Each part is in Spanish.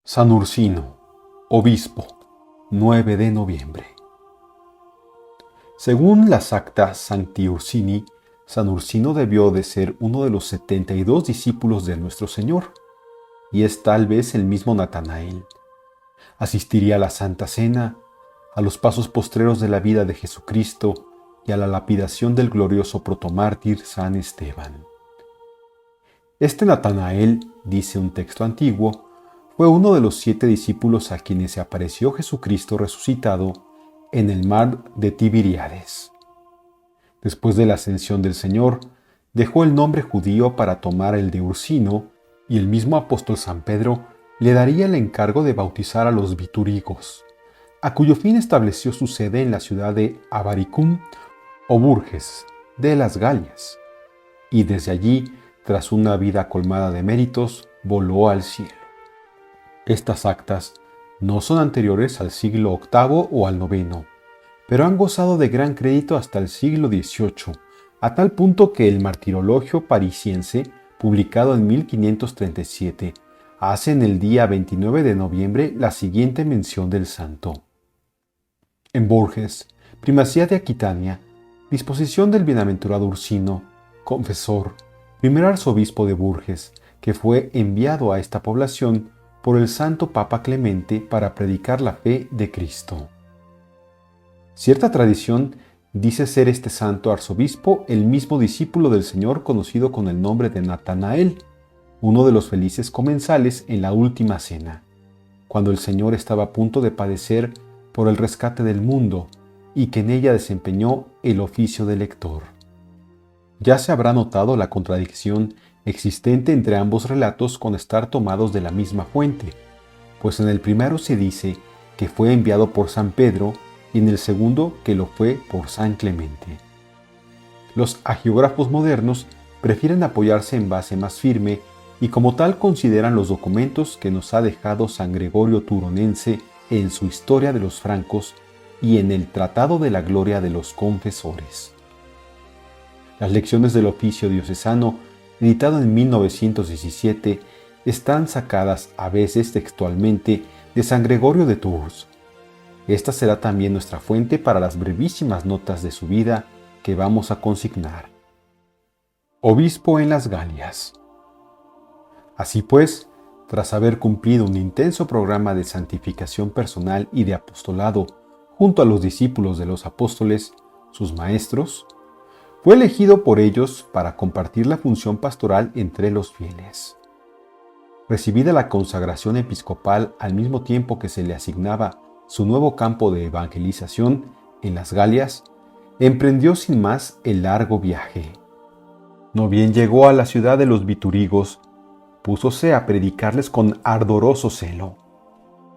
San Ursino, obispo, 9 de noviembre. Según las actas Sancti Ursini, San Ursino debió de ser uno de los 72 discípulos de nuestro Señor, y es tal vez el mismo Natanael. Asistiría a la Santa Cena, a los pasos postreros de la vida de Jesucristo y a la lapidación del glorioso protomártir San Esteban. Este Natanael, dice un texto antiguo, fue uno de los 7 discípulos a quienes se apareció Jesucristo resucitado en el mar de Tiberíades. Después de la ascensión del Señor, dejó el nombre judío para tomar el de Ursino, y el mismo apóstol San Pedro le daría el encargo de bautizar a los vitúrigos, a cuyo fin estableció su sede en la ciudad de Avaricum o Burges, de las Galias, y desde allí, tras una vida colmada de méritos, voló al cielo. Estas actas no son anteriores al siglo VIII o al IX, pero han gozado de gran crédito hasta el siglo XVIII, a tal punto que el Martirologio Parisiense, publicado en 1537, hace en el día 29 de noviembre la siguiente mención del santo. En Burges, primacía de Aquitania, disposición del bienaventurado Ursino, confesor, primer arzobispo de Burges, que fue enviado a esta población por el santo Papa Clemente para predicar la fe de Cristo. Cierta tradición dice ser este santo arzobispo el mismo discípulo del Señor conocido con el nombre de Natanael, uno de los felices comensales en la última cena, cuando el Señor estaba a punto de padecer por el rescate del mundo y que en ella desempeñó el oficio de lector. Ya se habrá notado la contradicción existente entre ambos relatos con estar tomados de la misma fuente, pues en el primero se dice que fue enviado por San Pedro y en el segundo que lo fue por San Clemente. Los hagiógrafos modernos prefieren apoyarse en base más firme y como tal consideran los documentos que nos ha dejado San Gregorio Turonense en su Historia de los Francos y en el Tratado de la Gloria de los Confesores. Las lecciones del oficio diocesano, editado en 1917, están sacadas a veces textualmente de San Gregorio de Tours. Esta será también nuestra fuente para las brevísimas notas de su vida que vamos a consignar. Obispo en las Galias. Así pues, tras haber cumplido un intenso programa de santificación personal y de apostolado junto a los discípulos de los apóstoles, sus maestros, fue elegido por ellos para compartir la función pastoral entre los fieles. Recibida la consagración episcopal al mismo tiempo que se le asignaba su nuevo campo de evangelización en las Galias, emprendió sin más el largo viaje. No bien llegó a la ciudad de los vitúrigos, púsose a predicarles con ardoroso celo.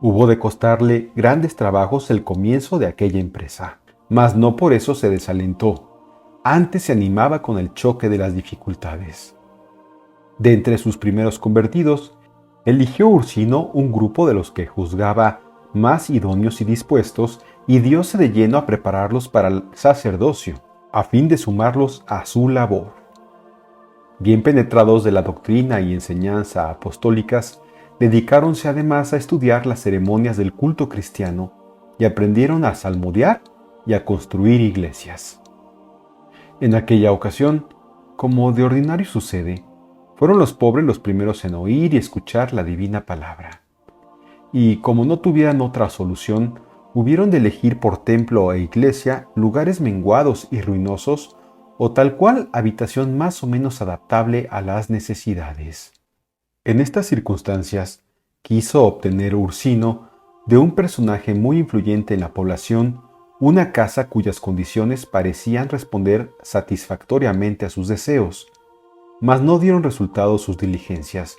Hubo de costarle grandes trabajos el comienzo de aquella empresa, mas no por eso se desalentó. Antes se animaba con el choque de las dificultades. De entre sus primeros convertidos, eligió Ursino un grupo de los que juzgaba más idóneos y dispuestos y dióse de lleno a prepararlos para el sacerdocio, a fin de sumarlos a su labor. Bien penetrados de la doctrina y enseñanza apostólicas, dedicáronse además a estudiar las ceremonias del culto cristiano y aprendieron a salmodiar y a construir iglesias. En aquella ocasión, como de ordinario sucede, fueron los pobres los primeros en oír y escuchar la divina palabra. Y como no tuvieran otra solución, hubieron de elegir por templo e iglesia lugares menguados y ruinosos o tal cual habitación más o menos adaptable a las necesidades. En estas circunstancias, quiso obtener Ursino de un personaje muy influyente en la población una casa cuyas condiciones parecían responder satisfactoriamente a sus deseos, mas no dieron resultado sus diligencias,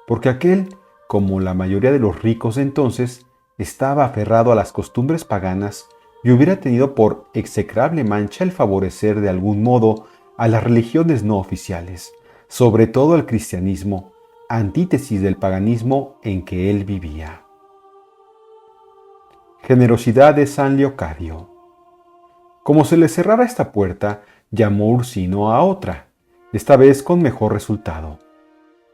porque aquel, como la mayoría de los ricos de entonces, estaba aferrado a las costumbres paganas y hubiera tenido por execrable mancha el favorecer de algún modo a las religiones no oficiales, sobre todo al cristianismo, antítesis del paganismo en que él vivía. Generosidad de San Leocadio. Como se le cerrara esta puerta, llamó Ursino a otra, esta vez con mejor resultado.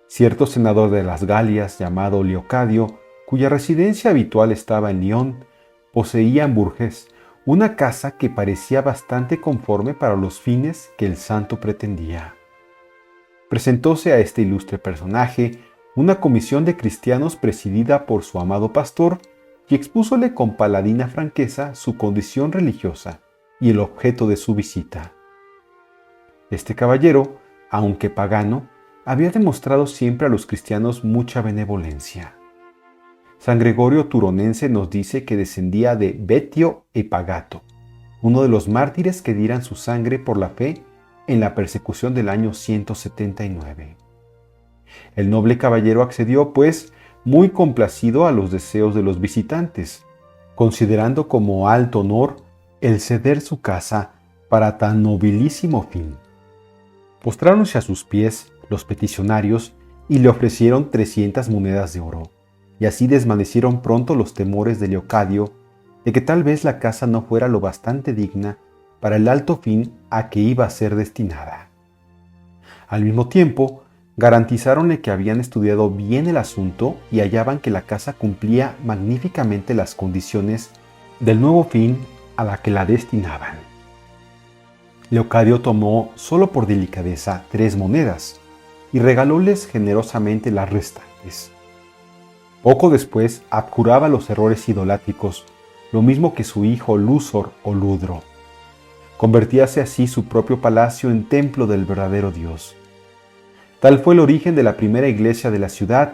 Cierto senador de las Galias llamado Leocadio cuya residencia habitual estaba en Lyon, poseía en Bourges una casa que parecía bastante conforme para los fines que el santo pretendía. Presentóse a este ilustre personaje una comisión de cristianos presidida por su amado pastor y expúsole con paladina franqueza su condición religiosa y el objeto de su visita. Este caballero, aunque pagano, había demostrado siempre a los cristianos mucha benevolencia. San Gregorio Turonense nos dice que descendía de Betio e Pagato, uno de los mártires que dieran su sangre por la fe en la persecución del año 179. El noble caballero accedió, pues, muy complacido a los deseos de los visitantes, considerando como alto honor el ceder su casa para tan nobilísimo fin. Postráronse a sus pies los peticionarios y le ofrecieron 300 monedas de oro, y así desvanecieron pronto los temores de Leocadio de que tal vez la casa no fuera lo bastante digna para el alto fin a que iba a ser destinada. Al mismo tiempo, garantizáronle que habían estudiado bien el asunto y hallaban que la casa cumplía magníficamente las condiciones del nuevo fin a la que la destinaban. Leocadio tomó, solo por delicadeza, 3 monedas y regalóles generosamente las restantes. Poco después abjuraba los errores idolátricos, lo mismo que su hijo Lúzor o Ludro. Convertíase así su propio palacio en templo del verdadero Dios. Tal fue el origen de la primera iglesia de la ciudad,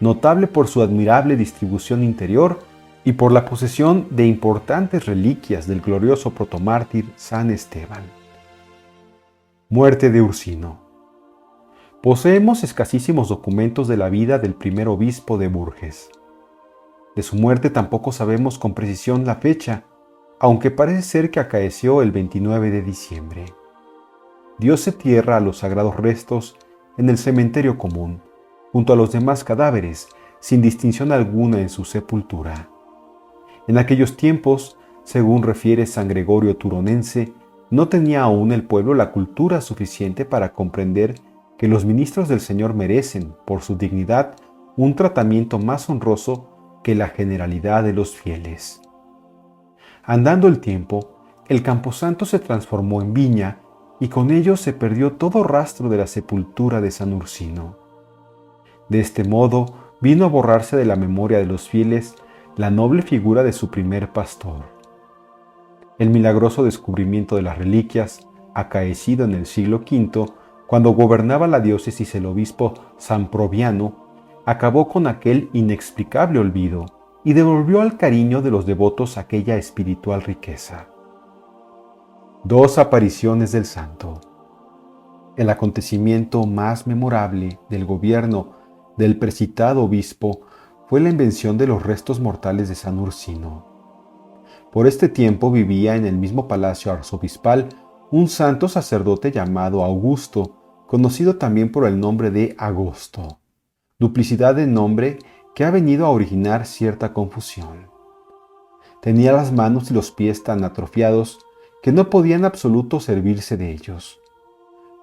notable por su admirable distribución interior y por la posesión de importantes reliquias del glorioso protomártir San Esteban. Muerte de Ursino. Poseemos escasísimos documentos de la vida del primer obispo de Bourges. De su muerte tampoco sabemos con precisión la fecha, aunque parece ser que acaeció el 29 de diciembre. Dióse tierra a los sagrados restos en el cementerio común, junto a los demás cadáveres, sin distinción alguna en su sepultura. En aquellos tiempos, según refiere San Gregorio Turonense, no tenía aún el pueblo la cultura suficiente para comprender que los ministros del Señor merecen, por su dignidad, un tratamiento más honroso que la generalidad de los fieles. Andando el tiempo, el camposanto se transformó en viña y con ello se perdió todo rastro de la sepultura de San Ursino. De este modo vino a borrarse de la memoria de los fieles la noble figura de su primer pastor. El milagroso descubrimiento de las reliquias, acaecido en el siglo V, cuando gobernaba la diócesis el obispo Samproviano, acabó con aquel inexplicable olvido y devolvió al cariño de los devotos aquella espiritual riqueza. 2 apariciones del santo. El acontecimiento más memorable del gobierno del precitado obispo fue la invención de los restos mortales de San Ursino. Por este tiempo vivía en el mismo palacio arzobispal un santo sacerdote llamado Augusto, conocido también por el nombre de Agosto, duplicidad de nombre que ha venido a originar cierta confusión. Tenía las manos y los pies tan atrofiados que no podía en absoluto servirse de ellos.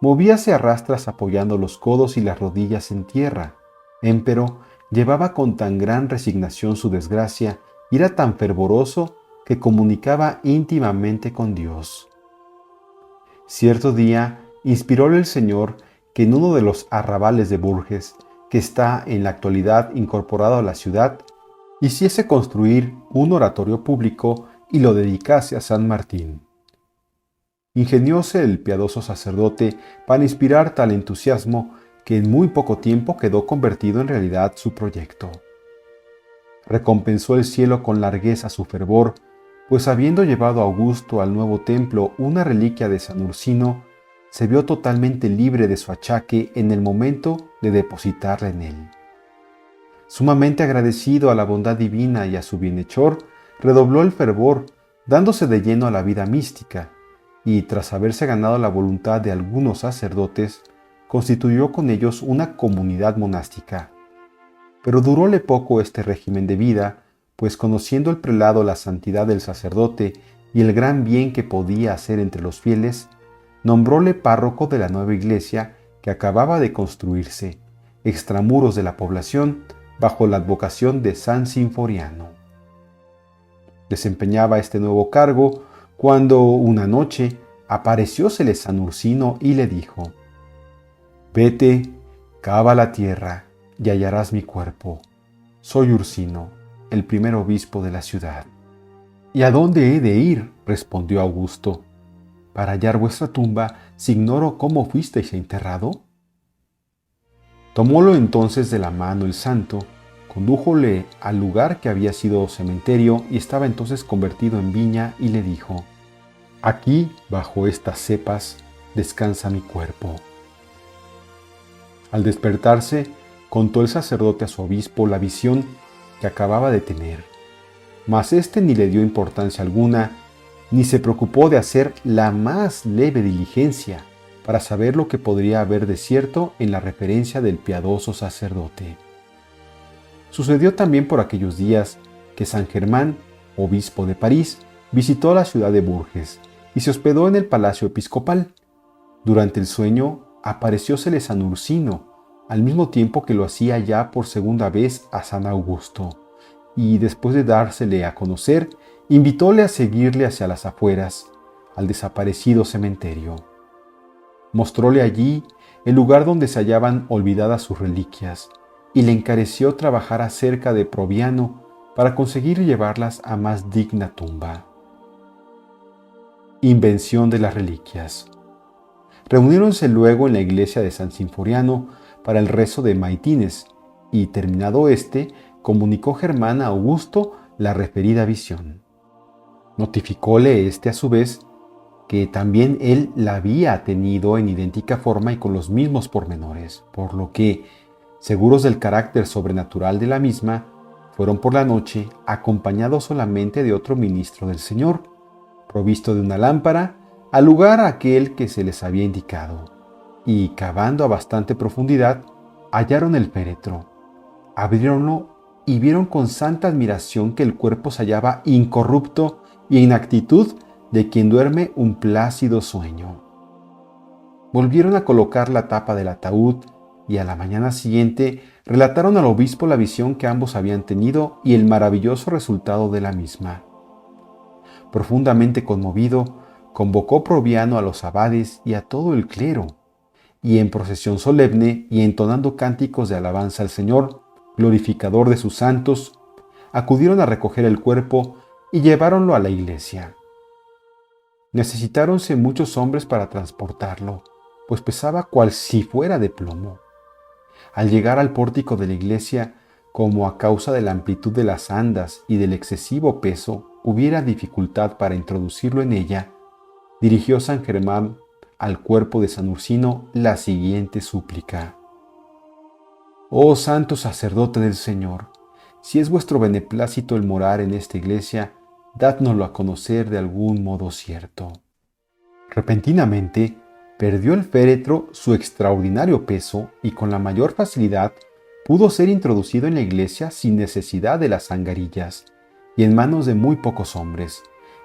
Movíase a rastras apoyando los codos y las rodillas en tierra, empero llevaba con tan gran resignación su desgracia y era tan fervoroso que comunicaba íntimamente con Dios. Cierto día inspiróle el Señor que en uno de los arrabales de Bourges, que está en la actualidad incorporado a la ciudad, hiciese construir un oratorio público y lo dedicase a San Martín. Ingenióse el piadoso sacerdote para inspirar tal entusiasmo que en muy poco tiempo quedó convertido en realidad su proyecto. Recompensó el cielo con largueza su fervor, pues habiendo llevado a Augusto al nuevo templo una reliquia de San Ursino, se vio totalmente libre de su achaque en el momento de depositarla en él. Sumamente agradecido a la bondad divina y a su bienhechor, redobló el fervor, dándose de lleno a la vida mística, y tras haberse ganado la voluntad de algunos sacerdotes, constituyó con ellos una comunidad monástica. Pero duróle poco este régimen de vida, pues conociendo el prelado la santidad del sacerdote y el gran bien que podía hacer entre los fieles, nombróle párroco de la nueva iglesia que acababa de construirse, extramuros de la población, bajo la advocación de San Sinforiano. Desempeñaba este nuevo cargo cuando una noche apareciósele San Ursino y le dijo: «Vete, cava la tierra y hallarás mi cuerpo. Soy Ursino, el primer obispo de la ciudad». «¿Y a dónde he de ir?», respondió Augusto. «Para hallar vuestra tumba, si ignoro cómo fuisteis enterrado». Tomólo entonces de la mano el santo, condújole al lugar que había sido cementerio y estaba entonces convertido en viña, y le dijo: «Aquí, bajo estas cepas, descansa mi cuerpo». Al despertarse, contó el sacerdote a su obispo la visión que acababa de tener, mas éste ni le dio importancia alguna, ni se preocupó de hacer la más leve diligencia para saber lo que podría haber de cierto en la referencia del piadoso sacerdote. Sucedió también por aquellos días que San Germán, obispo de París, visitó la ciudad de Bourges y se hospedó en el palacio episcopal. Durante el sueño apareciósele San Ursino, al mismo tiempo que lo hacía ya por segunda vez a San Augusto, y después de dársele a conocer, invitóle a seguirle hacia las afueras, al desaparecido cementerio. Mostróle allí el lugar donde se hallaban olvidadas sus reliquias, y le encareció trabajar acerca de Proviano para conseguir llevarlas a más digna tumba. Invención de las reliquias. Reuniéronse luego en la iglesia de San Sinforiano para el rezo de maitines, y terminado este, comunicó Germán a Augusto la referida visión. Notificóle éste a su vez que también él la había tenido en idéntica forma y con los mismos pormenores, por lo que, seguros del carácter sobrenatural de la misma, fueron por la noche acompañados solamente de otro ministro del Señor, provisto de una lámpara, al lugar aquel que se les había indicado, y cavando a bastante profundidad, hallaron el féretro, abriéronlo y vieron con santa admiración que el cuerpo se hallaba incorrupto y en actitud de quien duerme un plácido sueño. Volvieron a colocar la tapa del ataúd y a la mañana siguiente relataron al obispo la visión que ambos habían tenido y el maravilloso resultado de la misma. Profundamente conmovido, convocó Proviano a los abades y a todo el clero, y en procesión solemne y entonando cánticos de alabanza al Señor, glorificador de sus santos, acudieron a recoger el cuerpo y lleváronlo a la iglesia. Necesitáronse muchos hombres para transportarlo, pues pesaba cual si fuera de plomo. Al llegar al pórtico de la iglesia, como a causa de la amplitud de las andas y del excesivo peso hubiera dificultad para introducirlo en ella, dirigió San Germán al cuerpo de San Ursino la siguiente súplica: «Oh santo sacerdote del Señor, si es vuestro beneplácito el morar en esta iglesia, dádnoslo a conocer de algún modo cierto». Repentinamente perdió el féretro su extraordinario peso y con la mayor facilidad pudo ser introducido en la iglesia sin necesidad de las angarillas y en manos de muy pocos hombres,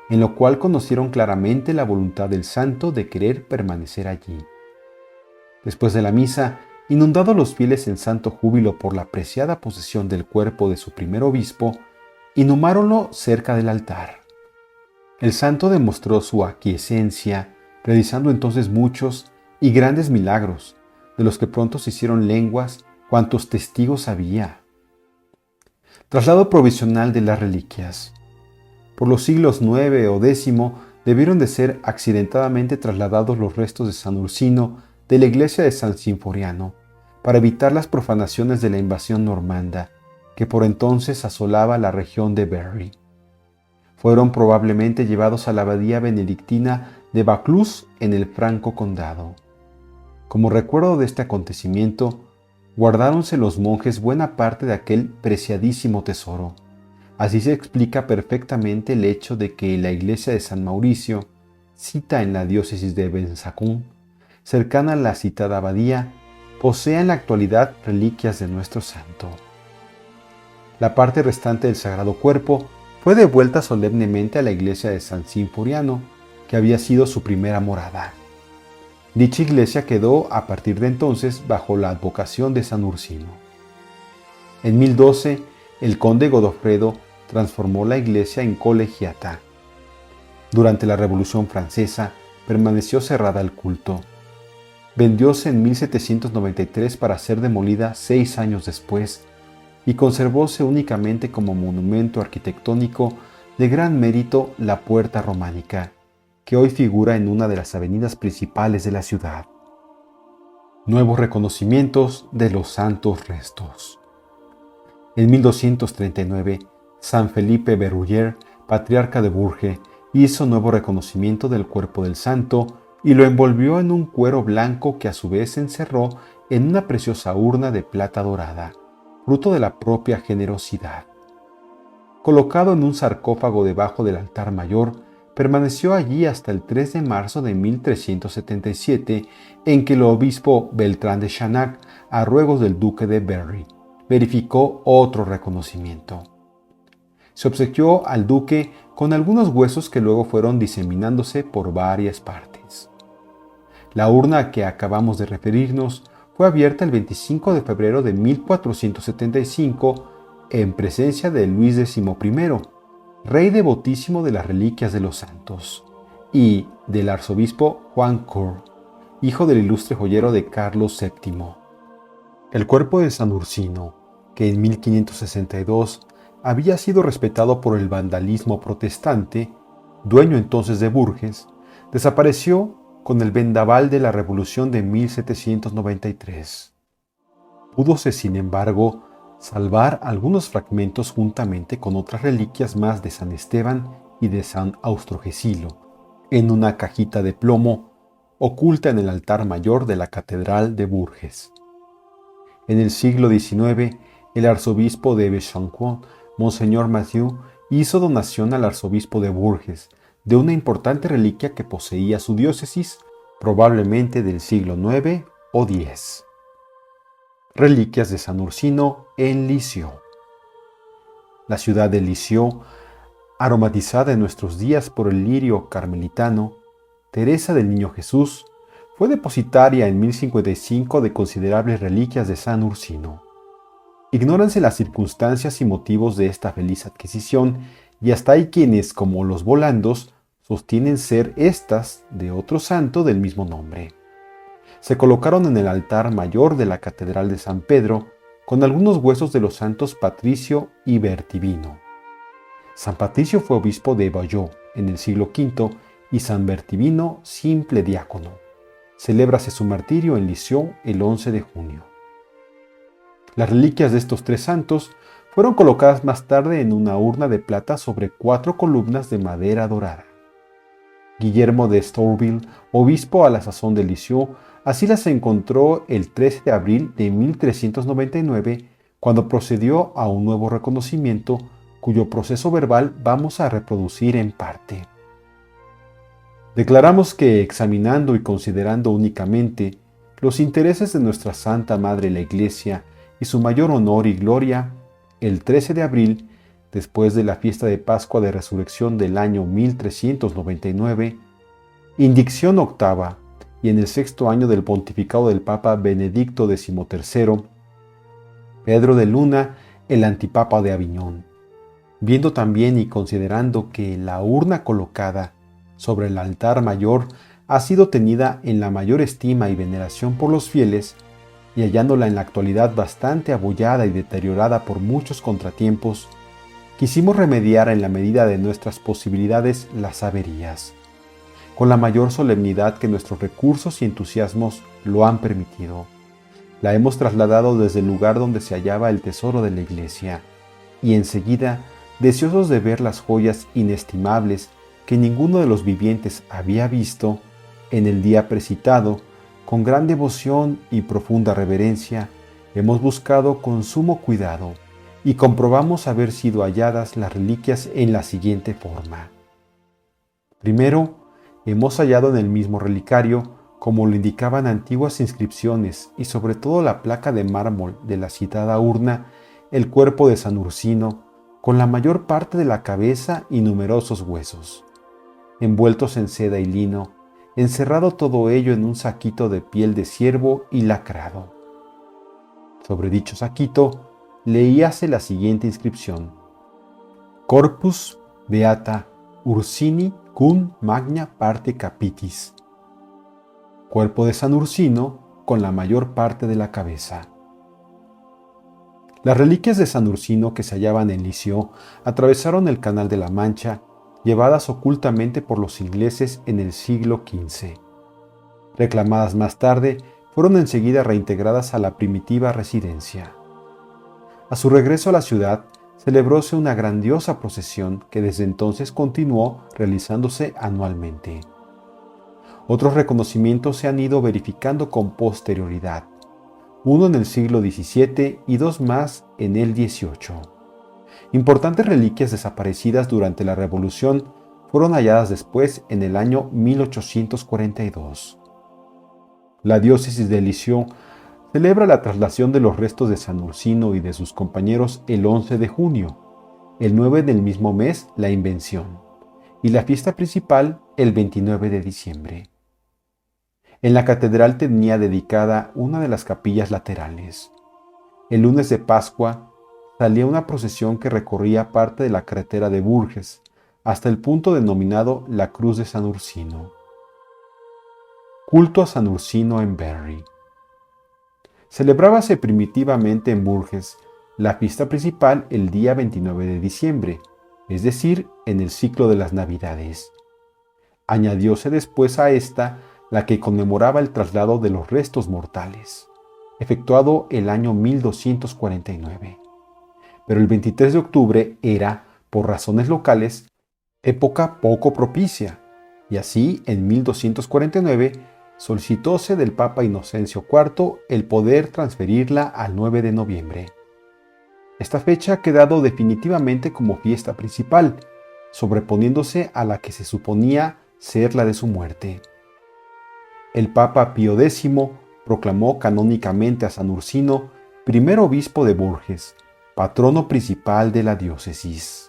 en lo cual conocieron claramente la voluntad del santo de querer permanecer allí. Después de la misa, inundados los fieles en santo júbilo por la preciada posesión del cuerpo de su primer obispo, inhumáronlo cerca del altar. El santo demostró su aquiescencia, realizando entonces muchos y grandes milagros, de los que pronto se hicieron lenguas cuantos testigos había. Traslado provisional de las reliquias. Por los siglos IX o X debieron de ser accidentadamente trasladados los restos de San Ursino de la iglesia de San Sinforiano, para evitar las profanaciones de la invasión normanda, que por entonces asolaba la región de Berry. Fueron probablemente llevados a la abadía benedictina de Vaucluse en el Franco Condado. Como recuerdo de este acontecimiento, guardáronse los monjes buena parte de aquel preciadísimo tesoro. Así se explica perfectamente el hecho de que la iglesia de San Mauricio, cita en la diócesis de Besançon, cercana a la citada abadía, posea en la actualidad reliquias de nuestro santo. La parte restante del Sagrado Cuerpo fue devuelta solemnemente a la iglesia de San Sinforiano, que había sido su primera morada. Dicha iglesia quedó a partir de entonces bajo la advocación de San Ursino. En 1012, el conde Godofredo transformó la iglesia en colegiata. Durante la Revolución Francesa, permaneció cerrada al culto. Vendióse en 1793 para ser demolida 6 años después y conservóse únicamente como monumento arquitectónico de gran mérito la puerta románica, que hoy figura en una de las avenidas principales de la ciudad. Nuevos reconocimientos de los santos restos. En 1239, San Felipe Berruyer, patriarca de Bourges, hizo nuevo reconocimiento del cuerpo del santo y lo envolvió en un cuero blanco que a su vez encerró en una preciosa urna de plata dorada, fruto de la propia generosidad. Colocado en un sarcófago debajo del altar mayor, permaneció allí hasta el 3 de marzo de 1377, en que el obispo Beltrán de Charnac, a ruegos del duque de Berry, verificó otro reconocimiento. Se obsequió al duque con algunos huesos que luego fueron diseminándose por varias partes. La urna a que acabamos de referirnos fue abierta el 25 de febrero de 1475 en presencia de Luis XI, rey devotísimo de las reliquias de los santos, y del arzobispo Juan Cour, hijo del ilustre joyero de Carlos VII. El cuerpo de San Ursino, que en 1562 había sido respetado por el vandalismo protestante, dueño entonces de Bourges, desapareció con el vendaval de la Revolución de 1793. Púdose, sin embargo, salvar algunos fragmentos juntamente con otras reliquias más de San Esteban y de San Austrogesilo, en una cajita de plomo oculta en el altar mayor de la Catedral de Bourges. En el siglo XIX, el arzobispo de Besançon, Monseñor Mathieu, hizo donación al arzobispo de Bourges de una importante reliquia que poseía su diócesis, probablemente del siglo IX o X. Reliquias de San Ursino en Lisieux. La ciudad de Lisieux, aromatizada en nuestros días por el lirio carmelitano, Teresa del Niño Jesús, fue depositaria en 1055 de considerables reliquias de San Ursino. Ignóranse las circunstancias y motivos de esta feliz adquisición, y hasta hay quienes, como los volandos, sostienen ser estas de otro santo del mismo nombre. Se colocaron en el altar mayor de la Catedral de San Pedro con algunos huesos de los santos Patricio y Bertivino. San Patricio fue obispo de Bayeux en el siglo V y San Bertivino simple diácono. Celébrase su martirio en Lisieux el 11 de junio. Las reliquias de estos tres santos fueron colocadas más tarde en una urna de plata sobre 4 columnas de madera dorada. Guillermo de Stourville, obispo a la sazón de Lisieux, así las encontró el 13 de abril de 1399, cuando procedió a un nuevo reconocimiento, cuyo proceso verbal vamos a reproducir en parte. Declaramos que, examinando y considerando únicamente los intereses de nuestra Santa Madre la Iglesia y su mayor honor y gloria, el 13 de abril, después de la fiesta de Pascua de Resurrección del año 1399, indicción octava, y en el 6º año del pontificado del Papa Benedicto XIII, Pedro de Luna, el antipapa de Aviñón, viendo también y considerando que la urna colocada sobre el altar mayor ha sido tenida en la mayor estima y veneración por los fieles, y hallándola en la actualidad bastante abollada y deteriorada por muchos contratiempos, quisimos remediar en la medida de nuestras posibilidades las averías, con la mayor solemnidad que nuestros recursos y entusiasmos lo han permitido. La hemos trasladado desde el lugar donde se hallaba el tesoro de la Iglesia, y enseguida, deseosos de ver las joyas inestimables que ninguno de los vivientes había visto, en el día precitado, con gran devoción y profunda reverencia, hemos buscado con sumo cuidado y comprobamos haber sido halladas las reliquias en la siguiente forma. Primero, hemos hallado en el mismo relicario, como lo indicaban antiguas inscripciones y sobre todo la placa de mármol de la citada urna, el cuerpo de San Ursino, con la mayor parte de la cabeza y numerosos huesos, envueltos en seda y lino, encerrado todo ello en un saquito de piel de ciervo y lacrado. Sobre dicho saquito, leíase la siguiente inscripción: Corpus Beata Ursini cum magna parte capitis. Cuerpo de San Ursino con la mayor parte de la cabeza. Las reliquias de San Ursino que se hallaban en Lisieux atravesaron el Canal de la Mancha, llevadas ocultamente por los ingleses en el siglo XV. Reclamadas más tarde, fueron enseguida reintegradas a la primitiva residencia. A su regreso a la ciudad, celebróse una grandiosa procesión que desde entonces continuó realizándose anualmente. Otros reconocimientos se han ido verificando con posterioridad, uno en el siglo XVII y dos más en el XVIII. Importantes reliquias desaparecidas durante la Revolución fueron halladas después en el año 1842. La diócesis de Lisieux celebra la traslación de los restos de San Ursino y de sus compañeros el 11 de junio, el 9 del mismo mes la Invención, y la fiesta principal el 29 de diciembre. En la catedral tenía dedicada una de las capillas laterales. El lunes de Pascua salía una procesión que recorría parte de la carretera de Bourges hasta el punto denominado la Cruz de San Ursino. Culto a San Ursino en Berry. Celebrábase primitivamente en Bourges la fiesta principal el día 29 de diciembre, es decir, en el ciclo de las Navidades. Añadióse después a esta la que conmemoraba el traslado de los restos mortales, efectuado el año 1249. Pero el 23 de octubre era, por razones locales, época poco propicia, y así en 1249 solicitóse del Papa Inocencio IV el poder transferirla al 9 de noviembre. Esta fecha ha quedado definitivamente como fiesta principal, sobreponiéndose a la que se suponía ser la de su muerte. El Papa Pío X proclamó canónicamente a San Ursino primer obispo de Bourges, patrono principal de la diócesis.